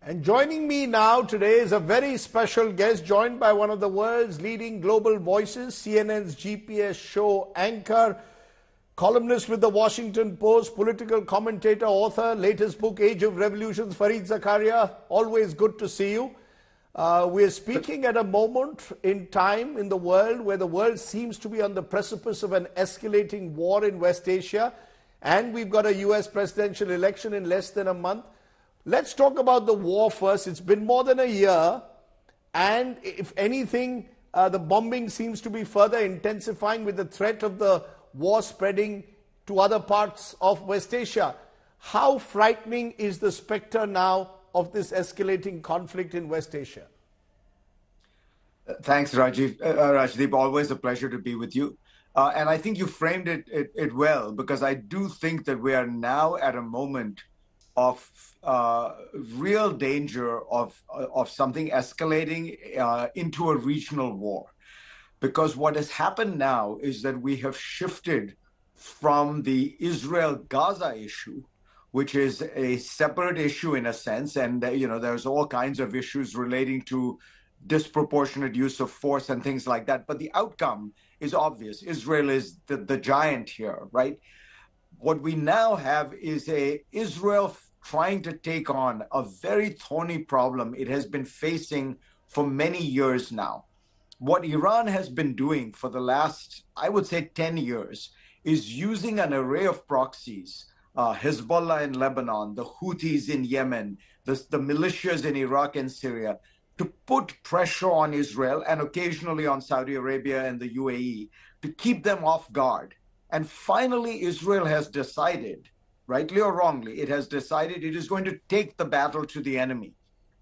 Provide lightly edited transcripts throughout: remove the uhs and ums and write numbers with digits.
And joining me now today is a very special guest, joined by one of the world's leading global voices, CNN's GPS show anchor, columnist with the Washington Post, political commentator, author, latest book, Age of Revolutions, Fareed Zakaria. Always good to see you. We're speaking at a moment in time in the world where the world seems to be on the precipice of an escalating war in West Asia, and we've got a US presidential election in less than a month. Let's talk about the war first. It's been more than a year, and if anything, the bombing seems to be further intensifying with the threat of the war spreading to other parts of West Asia. How frightening is the specter now of this escalating conflict in West Asia? Thanks, Rajdeep. Always a pleasure to be with you. And I think you framed it well, because I do think that we are now at a moment of real danger of something escalating into a regional war. Because what has happened now is that we have shifted from the Israel-Gaza issue, which is a separate issue in a sense, and there's all kinds of issues relating to disproportionate use of force and things like that. But the outcome is obvious. Israel is the giant here, right? What we now have is Israel trying to take on a very thorny problem it has been facing for many years now. What Iran has been doing for the last, I would say, 10 years is using an array of proxies, Hezbollah in Lebanon, the Houthis in Yemen, the militias in Iraq and Syria, to put pressure on Israel and occasionally on Saudi Arabia and the UAE to keep them off guard. And finally, Israel has decided, rightly or wrongly, it has decided it is going to take the battle to the enemy.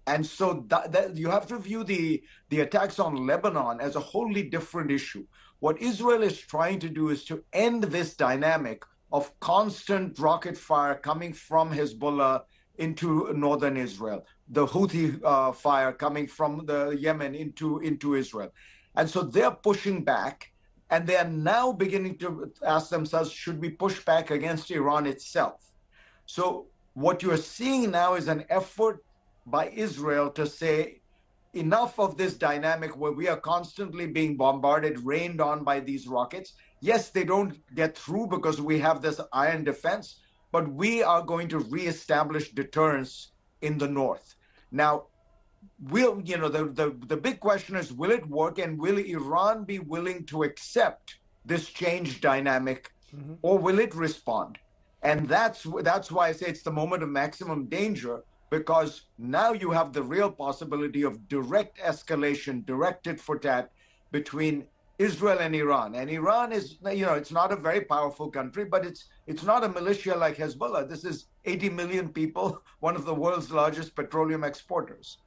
And so you have to view the attacks on Lebanon as a wholly different issue. What Israel is trying to do is to end this dynamic of constant rocket fire coming from Hezbollah into northern Israel, the Houthi fire coming from the Yemen into Israel. And so they're pushing back, and they are now beginning to ask themselves, should we push back against Iran itself? So what you're seeing now is an effort by Israel to say, enough of this dynamic where we are constantly being bombarded, rained on by these rockets. Yes, they don't get through because we have this iron defense, but we are going to reestablish deterrence in the north. Now, the big question is, will it work, and will Iran be willing to accept this change dynamic, or will it respond? And that's why I say it's the moment of maximum danger, because now you have the real possibility of direct escalation, direct tit for tat between Israel and Iran. And Iran is, it's not a very powerful country, but it's not a militia like Hezbollah. This is 80 million people, one of the world's largest petroleum exporters.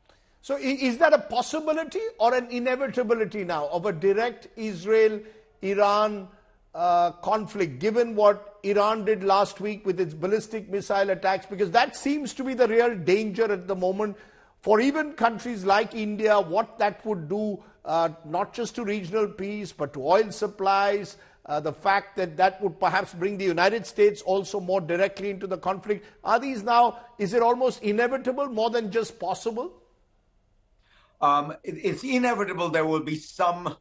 So is that a possibility or an inevitability now of a direct Israel-Iran conflict, given what Iran did last week with its ballistic missile attacks? Because that seems to be the real danger at the moment for even countries like India, what that would do, not just to regional peace, but to oil supplies, the fact that would perhaps bring the United States also more directly into the conflict. Are these now, is it almost inevitable more than just possible? It's inevitable there will be some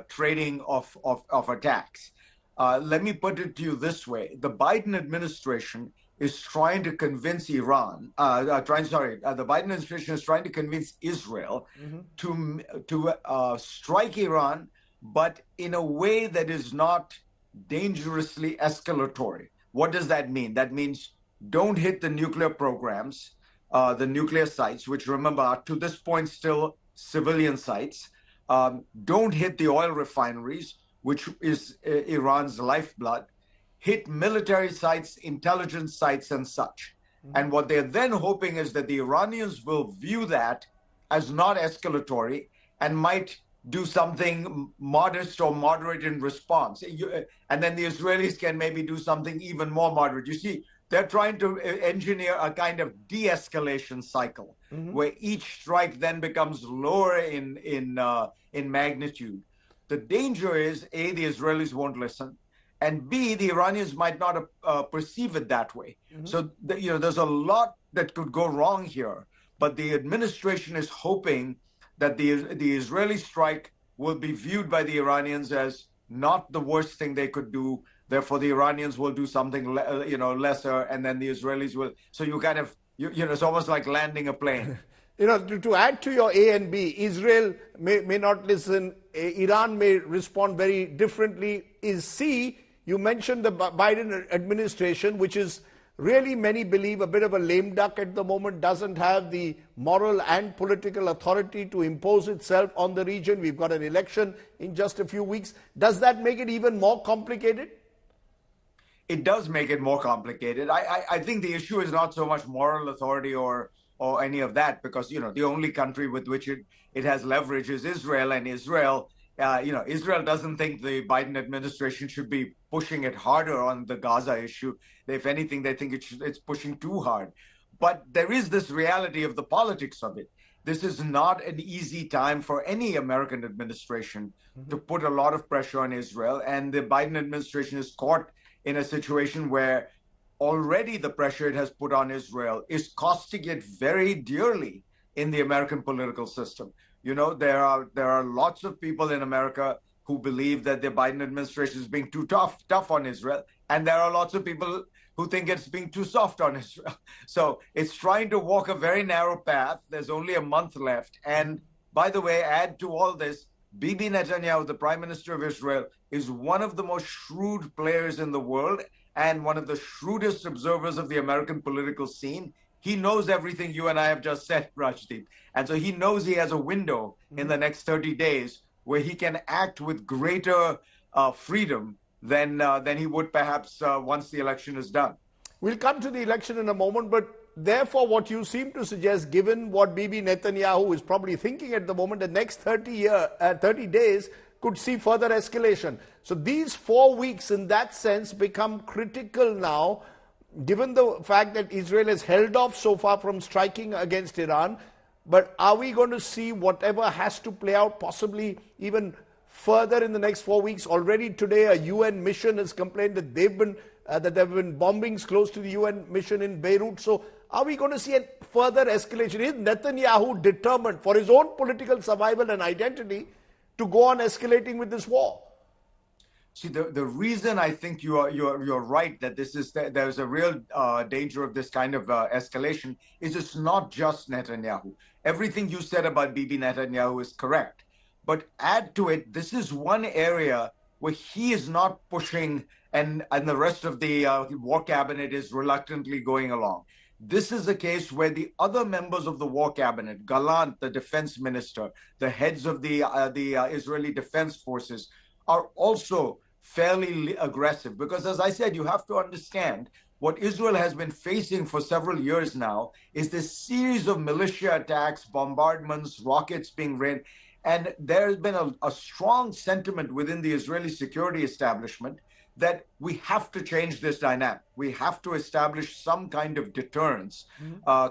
trading of attacks. Let me put it to you this way. The Biden administration is trying to convince Iran, the Biden administration is trying to convince Israel to strike Iran, but in a way that is not dangerously escalatory. What does that mean? That means don't hit the nuclear programs, the nuclear sites, which, remember, are to this point still civilian sites. Don't hit the oil refineries, which is Iran's lifeblood. Hit military sites, intelligence sites, and such. And what they're then hoping is that the Iranians will view that as not escalatory and might do something modest or moderate in response. And then the Israelis can maybe do something even more moderate. You see, they're trying to engineer a kind of de-escalation cycle where each strike then becomes lower in magnitude. The danger is, A, the Israelis won't listen, and B, the Iranians might not perceive it that way. So there's a lot that could go wrong here. but the administration is hoping that the Israeli strike will be viewed by the Iranians as not the worst thing they could do. Therefore, the Iranians will do something, lesser, and then the Israelis will. So you kind of, it's almost like landing a plane. To add to your A and B, Israel may not listen, Iran may respond very differently. Is C, you mentioned the Biden administration, which is really, many believe, a bit of a lame duck at the moment, doesn't have the moral and political authority to impose itself on the region. We've got an election in just a few weeks. Does that make it even more complicated? It does make it more complicated. I think the issue is not so much moral authority or any of that, because the only country with which it has leverage is Israel, and Israel doesn't think the Biden administration should be pushing it harder on the Gaza issue. If anything, they think it's pushing too hard. But there is this reality of the politics of it. This is not an easy time for any American administration to put a lot of pressure on Israel, and the Biden administration is caught in a situation where already the pressure it has put on Israel is costing it very dearly in the American political system. There are lots of people in America who believe that the Biden administration is being too tough on Israel, and there are lots of people who think it's being too soft on Israel. So it's trying to walk a very narrow path. There's only a month left. And by the way, add to all this, Bibi Netanyahu, the Prime Minister of Israel, is one of the most shrewd players in the world and one of the shrewdest observers of the American political scene. He knows everything you and I have just said, Rajdeep. And so he knows he has a window in the next 30 days where he can act with greater freedom than he would perhaps once the election is done. We'll come to the election in a moment, but therefore what you seem to suggest, given what Bibi Netanyahu is probably thinking at the moment, the next 30 days could see further escalation. So these 4 weeks in that sense become critical now, given the fact that Israel has held off so far from striking against Iran. But are we going to see whatever has to play out possibly even further in the next 4 weeks? Already today a UN mission has complained that there have been bombings close to the UN mission in Beirut. So are we going to see a further escalation? Is Netanyahu determined for his own political survival and identity to go on escalating with this war? See, the reason I think you're right that there's a real danger of this kind of escalation is it's not just Netanyahu. Everything you said about Bibi Netanyahu is correct. But add to it, this is one area where he is not pushing and the rest of the war cabinet is reluctantly going along. This is a case where the other members of the war cabinet, Gallant, the defense minister, the heads of the Israeli defense forces, are also fairly aggressive. Because as I said, you have to understand what Israel has been facing for several years now is this series of militia attacks, bombardments, rockets being rained. And there has been a strong sentiment within the Israeli security establishment that we have to change this dynamic. We have to establish some kind of deterrence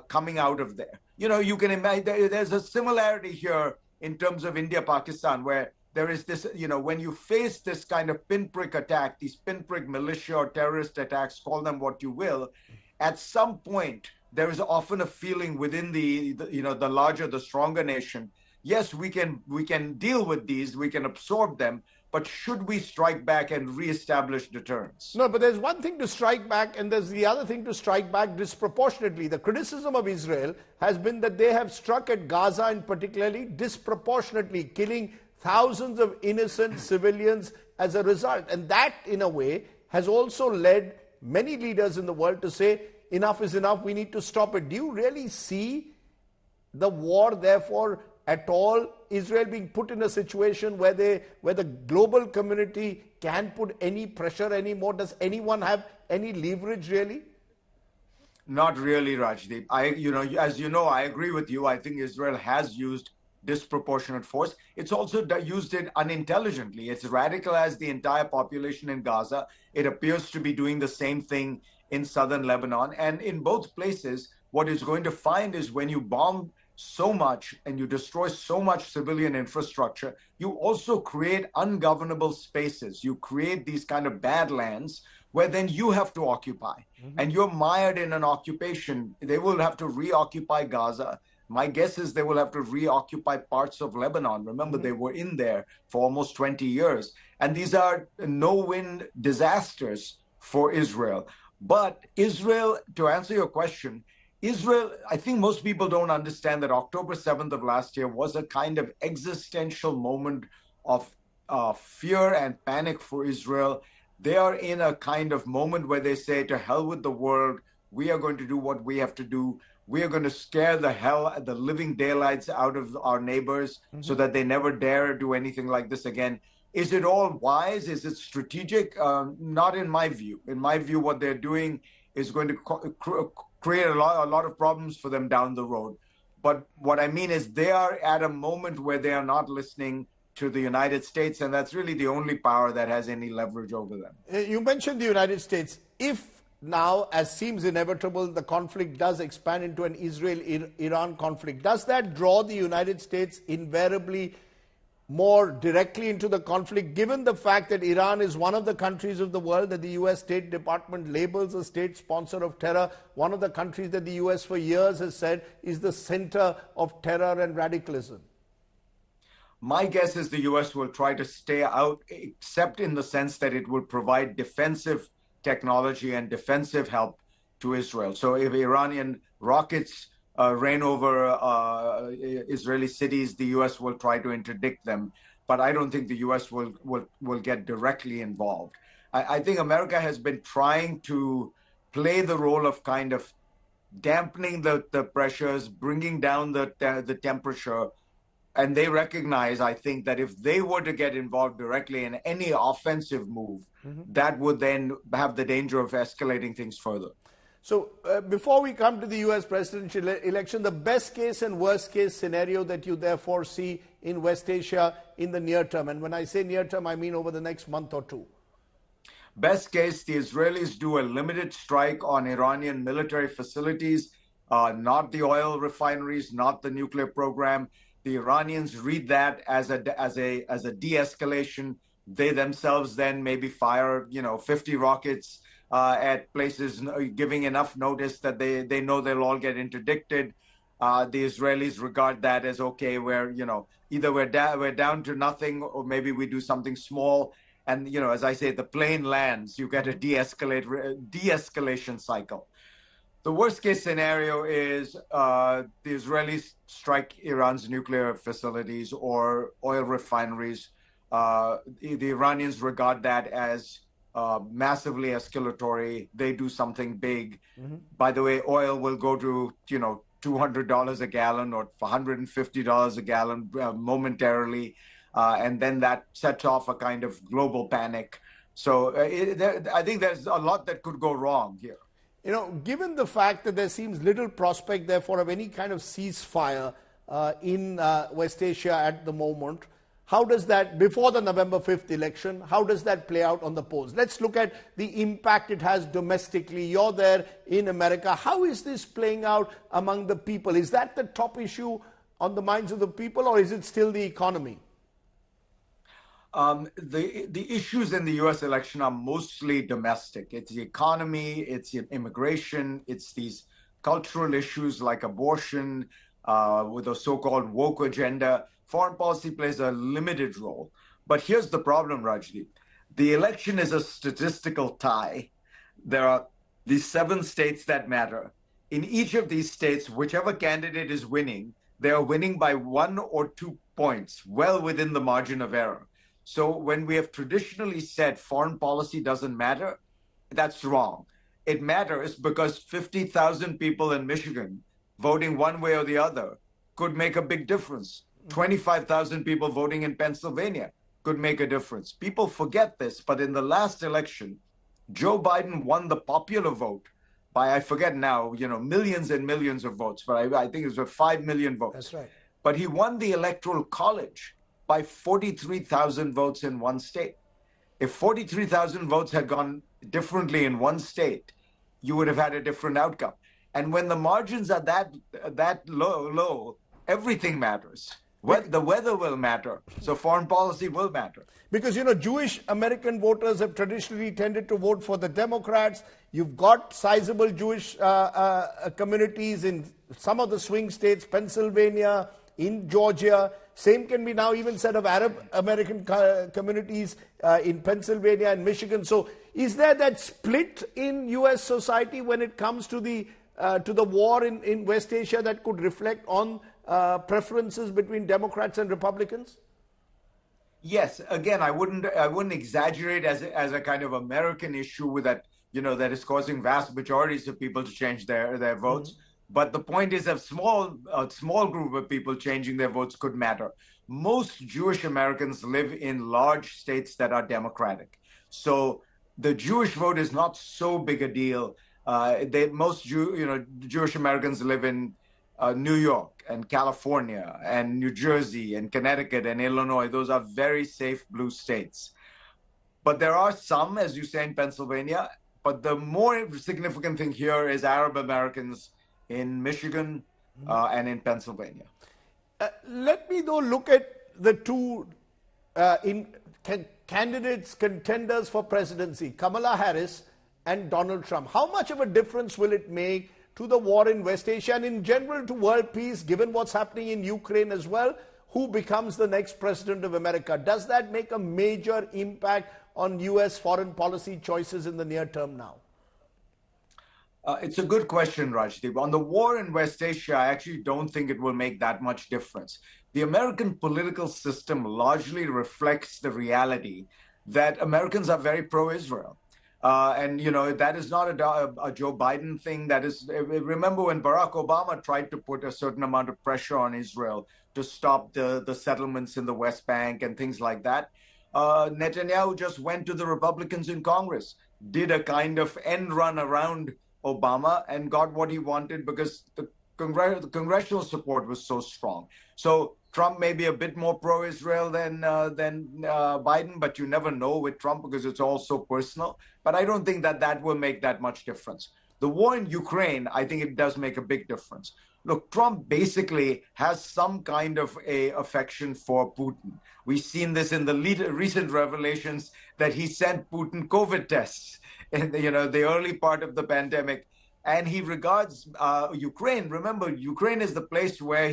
coming out of there. You can imagine there's a similarity here in terms of India-Pakistan, where there is this, when you face this kind of pinprick attack, these pinprick militia or terrorist attacks, call them what you will, at some point, there is often a feeling within the larger, the stronger nation. Yes, we can deal with these, we can absorb them, but should we strike back and reestablish deterrence? No, but there's one thing to strike back and there's the other thing to strike back disproportionately. The criticism of Israel has been that they have struck at Gaza and particularly disproportionately, killing thousands of innocent civilians as a result. And that, in a way, has also led many leaders in the world to say, enough is enough, we need to stop it. Do you really see the war, therefore, at all, Israel being put in a situation where the global community can't put any pressure anymore? Does anyone have any leverage really? Not really, Rajdeep. As you know, I agree with you. I think Israel has used disproportionate force. It's also used it unintelligently. It's radicalized the entire population in Gaza. It appears to be doing the same thing in southern Lebanon. And in both places, what it's going to find is when you bomb so much and you destroy so much civilian infrastructure, you also create ungovernable spaces. You create these kind of badlands where then you have to occupy. And you're mired in an occupation. They will have to reoccupy Gaza. My guess is they will have to reoccupy parts of Lebanon. Remember, they were in there for almost 20 years. And these are no-win disasters for Israel. But Israel, to answer your question, Israel, I think most people don't understand that October 7th of last year was a kind of existential moment of fear and panic for Israel. They are in a kind of moment where they say, to hell with the world, we are going to do what we have to do. We are going to scare the living daylights out of our neighbors so that they never dare do anything like this again. Is it all wise? Is it strategic? Not in my view. In my view, what they're doing is going to create a lot of problems for them down the road. But what I mean is they are at a moment where they are not listening to the United States, and that's really the only power that has any leverage over them. You mentioned the United States. If now, as seems inevitable, the conflict does expand into an Israel-Iran conflict, does that draw the United States invariably more directly into the conflict, given the fact that Iran is one of the countries of the world that the U.S. State Department labels a state sponsor of terror, one of the countries that the U.S. for years has said is the center of terror and radicalism? My guess is the U.S. will try to stay out, except in the sense that it will provide defensive technology and defensive help to Israel. So if Iranian rockets rain over Israeli cities, the U.S. will try to interdict them. But I don't think the U.S. will get directly involved. I think America has been trying to play the role of kind of dampening the pressures, bringing down the temperature. And they recognize, I think, that if they were to get involved directly in any offensive move, that would then have the danger of escalating things further. So before we come to the U.S. presidential election, the best case and worst case scenario that you therefore see in West Asia in the near term, and when I say near term, I mean over the next month or two. Best case, the Israelis do a limited strike on Iranian military facilities, not the oil refineries, not the nuclear program. The Iranians read that as a de-escalation. They themselves then maybe fire, 50 rockets at places, giving enough notice that they know they'll all get interdicted. The Israelis regard that as okay, where either we're down to nothing, or maybe we do something small. And as I say, the plane lands. You get a de-escalation cycle. The worst case scenario is the Israelis strike Iran's nuclear facilities or oil refineries. The Iranians regard that as massively escalatory. They do something big. By the way, oil will go to, $200 a gallon or $150 a gallon momentarily. And then that sets off a kind of global panic. So I think there's a lot that could go wrong here. Given the fact that there seems little prospect, therefore, of any kind of ceasefire in West Asia at the moment, how does that, before the November 5th election, how does that play out on the polls? Let's look at the impact it has domestically. You're there in America. How is this playing out among the people? Is that the top issue on the minds of the people, or is it still the economy? The issues in the U.S. election are mostly domestic. It's the economy, it's immigration, it's these cultural issues like abortion, with a so-called woke agenda. Foreign policy plays a limited role. But here's the problem, Rajdeep. The election is a statistical tie. There are these 7 states that matter. In each of these states, whichever candidate is winning, they are winning by 1 or 2 points, well within the margin of error. So when we have traditionally said foreign policy doesn't matter, that's wrong. It matters because 50,000 people in Michigan voting one way or the other could make a big difference. 25,000 people voting in Pennsylvania could make a difference. People forget this, but in the last election, Joe Biden won the popular vote by, I forget now, millions and millions of votes, but I think it was 5 million votes. That's right. But he won the Electoral College by 43,000 votes in one state. If 43,000 votes had gone differently in one state, you would have had a different outcome. And when the margins are that low, everything matters. The weather will matter. So foreign policy will matter. Because, Jewish American voters have traditionally tended to vote for the Democrats. You've got sizable Jewish communities in some of the swing states, Pennsylvania, in Georgia. Same can be now even said of Arab American communities in Pennsylvania and Michigan. So is there that split in U.S. society when it comes to the war in West Asia that could reflect on preferences between Democrats and Republicans? Yes. Again, I wouldn't exaggerate as a kind of American issue with that, that is causing vast majorities of people to change their votes. Mm-hmm. But the point is a small group of people changing their votes could matter. Most Jewish Americans live in large states that are Democratic. So the Jewish vote is not so big a deal. Most Jewish Americans live in New York and California and New Jersey and Connecticut and Illinois. Those are very safe blue states. But there are some, as you say, in Pennsylvania. But the more significant thing here is Arab Americans in Michigan and in Pennsylvania. Let me, though, look at the two candidates, contenders for presidency, Kamala Harris and Donald Trump. How much of a difference will it make to the war in West Asia and in general to world peace, given what's happening in Ukraine as well? Who becomes the next president of America? Does that make a major impact on U.S. foreign policy choices in the near term now? It's a good question, Rajdeep. On the war in West Asia, I actually don't think it will make that much difference. The American political system largely reflects the reality that Americans are very pro-Israel. And, that is not a Joe Biden thing. That is, remember when Barack Obama tried to put a certain amount of pressure on Israel to stop the settlements in the West Bank and things like that. Netanyahu just went to the Republicans in Congress, did a kind of end run around Obama and got what he wanted because the congressional support was so strong. So Trump may be a bit more pro-Israel than Biden, but you never know with Trump because it's all so personal. But I don't think that will make that much difference. The war in Ukraine, I think it does make a big difference. Look, Trump basically has some kind of a affection for Putin. We've seen this in the recent revelations that he sent Putin COVID tests in the early part of the pandemic. And he regards Ukraine. Remember, Ukraine is the place where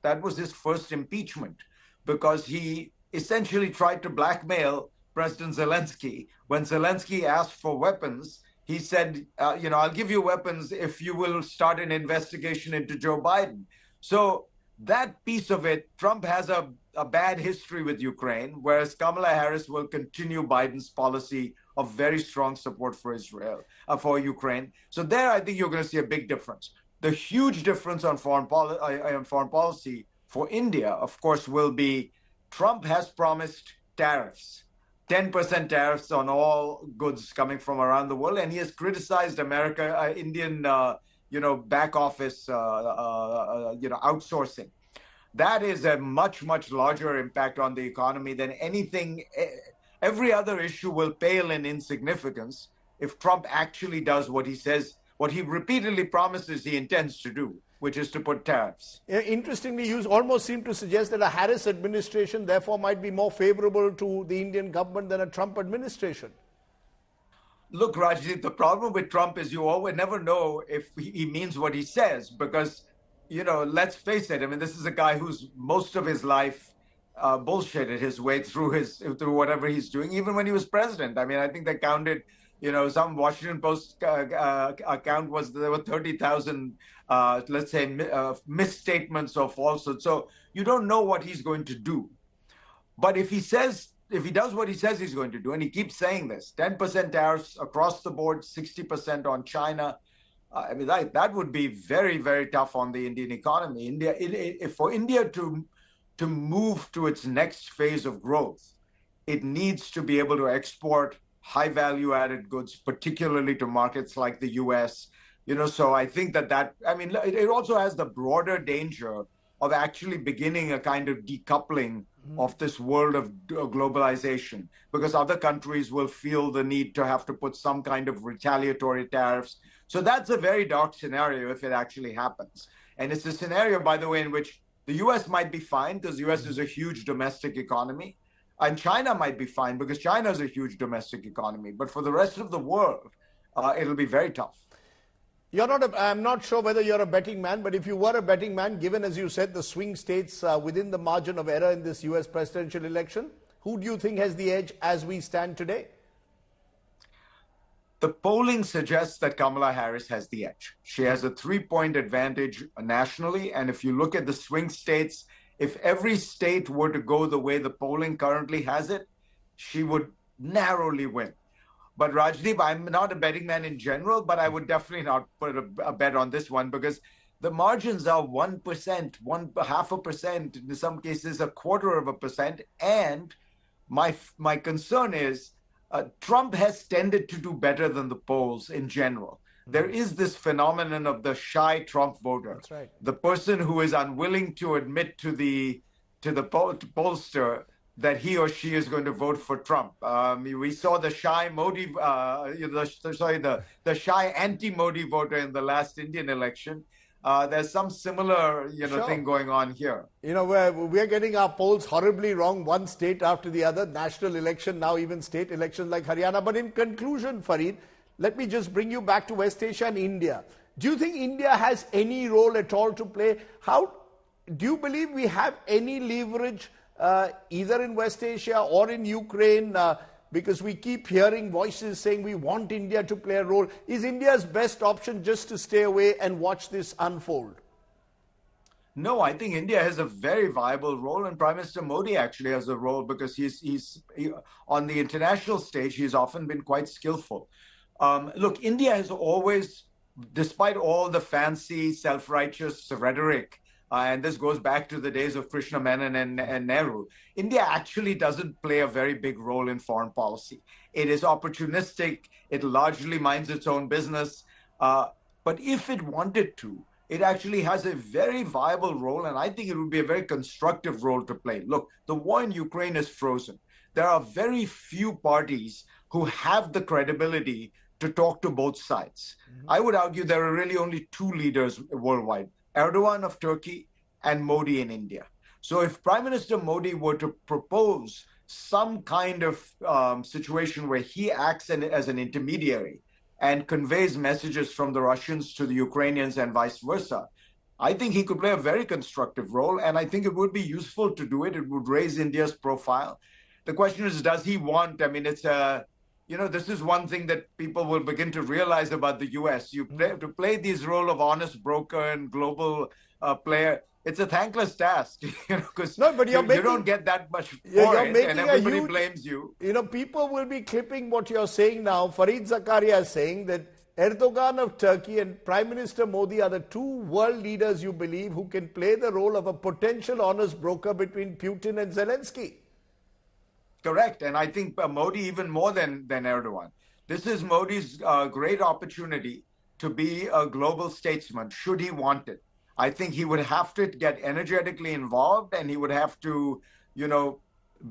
that was his first impeachment because he essentially tried to blackmail President Zelensky. When Zelensky asked for weapons, he said, I'll give you weapons if you will start an investigation into Joe Biden. So that piece of it, Trump has a bad history with Ukraine, whereas Kamala Harris will continue Biden's policy of very strong support for for Ukraine. So there, I think you're going to see a big difference. The huge difference on foreign policy for India, of course, will be Trump has promised tariffs, 10% tariffs on all goods coming from around the world, and he has criticized Indian, back office, outsourcing. That is a much, much larger impact on the economy than anything. Every other issue will pale in insignificance if Trump actually does what he says, what he repeatedly promises he intends to do, which is to put tariffs. Interestingly, you almost seem to suggest that a Harris administration, therefore, might be more favorable to the Indian government than a Trump administration. Look, Rajdeep, the problem with Trump is you always never know if he means what he says because, let's face it. I mean, this is a guy who's most of his life bullshitted his way through whatever he's doing, even when he was president. I mean, I think they counted, some Washington Post account was there were 30,000, let's say, misstatements or falsehoods. So you don't know what he's going to do. But if he does what he says he's going to do, and he keeps saying this, 10% tariffs across the board, 60% on China, I mean, that would be very, very tough on the Indian economy. For India to move to its next phase of growth, it needs to be able to export high value added goods, particularly to markets like the US. So I think it also has the broader danger of actually beginning a kind of decoupling of this world of globalization, because other countries will feel the need to have to put some kind of retaliatory tariffs. So that's a very dark scenario if it actually happens. And it's a scenario, by the way, in which The US might be fine because the US is a huge domestic economy. And China might be fine because China is a huge domestic economy. But for the rest of the world, it'll be very tough. I'm not sure whether you're a betting man, but if you were a betting man, given, as you said, the swing states within the margin of error in this US presidential election, who do you think has the edge as we stand today? The polling suggests that Kamala Harris has the edge. She has a 3-point advantage nationally. And if you look at the swing states, if every state were to go the way the polling currently has it, she would narrowly win. But Rajdeep, I'm not a betting man in general, but I would definitely not put a bet on this one because the margins are 1%, half a percent, in some cases a quarter of a percent. And my concern is Trump has tended to do better than the polls in general. There is this phenomenon of the shy Trump voter. That's right. The person who is unwilling to admit to the pollster that he or she is going to vote for Trump. We saw the shy Modi, the shy anti-Modi voter in the last Indian election. There's some similar, thing going on here. We're getting our polls horribly wrong, one state after the other, national election, now even state elections like Haryana. But in conclusion, Fareed, let me just bring you back to West Asia and India. Do you think India has any role at all to play? How do you believe we have any leverage either in West Asia or in Ukraine? Because we keep hearing voices saying we want India to play a role. Is India's best option just to stay away and watch this unfold? No, I think India has a very viable role, and Prime Minister Modi actually has a role because he's on the international stage. He's often been quite skillful. Look, India has always, despite all the fancy, self-righteous rhetoric, and this goes back to the days of Krishna Menon and Nehru, India actually doesn't play a very big role in foreign policy. It is opportunistic. It largely minds its own business. But if it wanted to, it actually has a very viable role, and I think it would be a very constructive role to play. Look, the war in Ukraine is frozen. There are very few parties who have the credibility to talk to both sides. Mm-hmm. I would argue there are really only two leaders worldwide, Erdogan of Turkey and Modi in India. So if Prime Minister Modi were to propose some kind of situation where he acts as an intermediary and conveys messages from the Russians to the Ukrainians and vice versa, I think he could play a very constructive role, and I think it would be useful to do it. It would raise India's profile. The question is, does he want, this is one thing that people will begin to realize about the US. To play this role of honest broker and global player, it's a thankless task, because you don't get that much for it, and everybody blames you. People will be clipping what you're saying now. Fareed Zakaria is saying that Erdogan of Turkey and Prime Minister Modi are the two world leaders, you believe, who can play the role of a potential honest broker between Putin and Zelensky. Correct. And I think Modi even more than Erdogan. This is Modi's great opportunity to be a global statesman, should he want it. I think he would have to get energetically involved, and he would have to,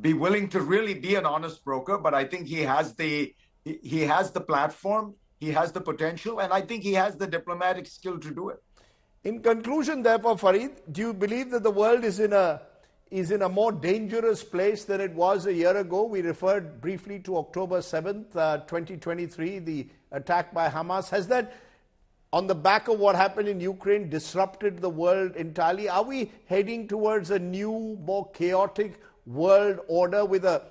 be willing to really be an honest broker. But I think he has the platform, he has the potential, and I think he has the diplomatic skill to do it. In conclusion, therefore, Fareed, do you believe that the world is in a more dangerous place than it was a year ago? We referred briefly to October 7th, 2023, the attack by Hamas. Has that, on the back of what happened in Ukraine, disrupted the world entirely? Are we heading towards a new, more chaotic world order with a,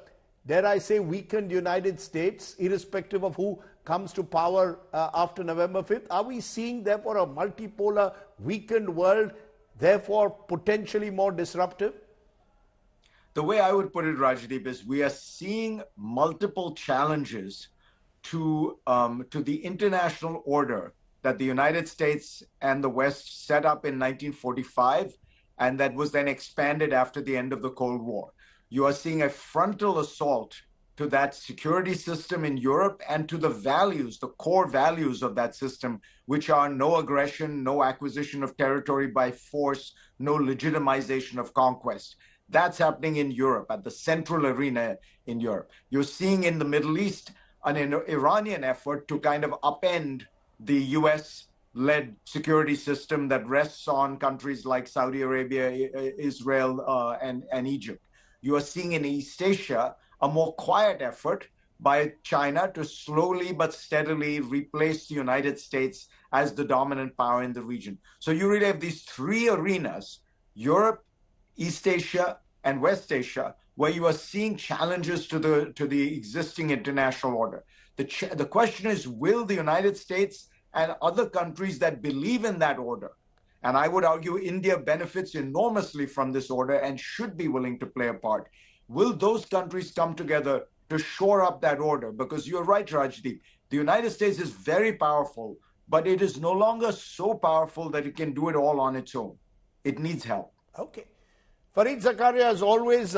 dare I say, weakened United States, irrespective of who comes to power after November 5th? Are we seeing, therefore, a multipolar, weakened world, therefore potentially more disruptive? The way I would put it, Rajdeep, is we are seeing multiple challenges to the international order that the United States and the West set up in 1945, and that was then expanded after the end of the Cold War. You are seeing a frontal assault to that security system in Europe and to the values, the core values of that system, which are no aggression, no acquisition of territory by force, no legitimization of conquest. That's happening in Europe, at the central arena in Europe. You're seeing in the Middle East an Iranian effort to kind of upend the US led security system that rests on countries like Saudi Arabia, Israel, and Egypt. You are seeing in East Asia a more quiet effort by China to slowly but steadily replace the United States as the dominant power in the region. So you really have these three arenas, Europe, East Asia, and West Asia, where you are seeing challenges to the existing international order. The question is, will the United States and other countries that believe in that order, and I would argue India benefits enormously from this order and should be willing to play a part, will those countries come together to shore up that order? Because you're right, Rajdeep, the United States is very powerful, but it is no longer so powerful that it can do it all on its own. It needs help. Okay. Fareed Zakaria, as always,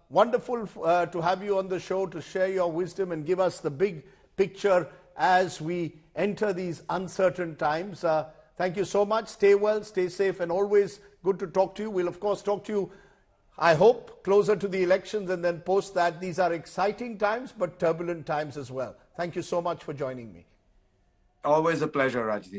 wonderful to have you on the show to share your wisdom and give us the big picture as we enter these uncertain times. Thank you so much. Stay well, stay safe, and always good to talk to you. We'll, of course, talk to you, I hope, closer to the elections and then post that. These are exciting times, but turbulent times as well. Thank you so much for joining me. Always a pleasure, Rajdeep.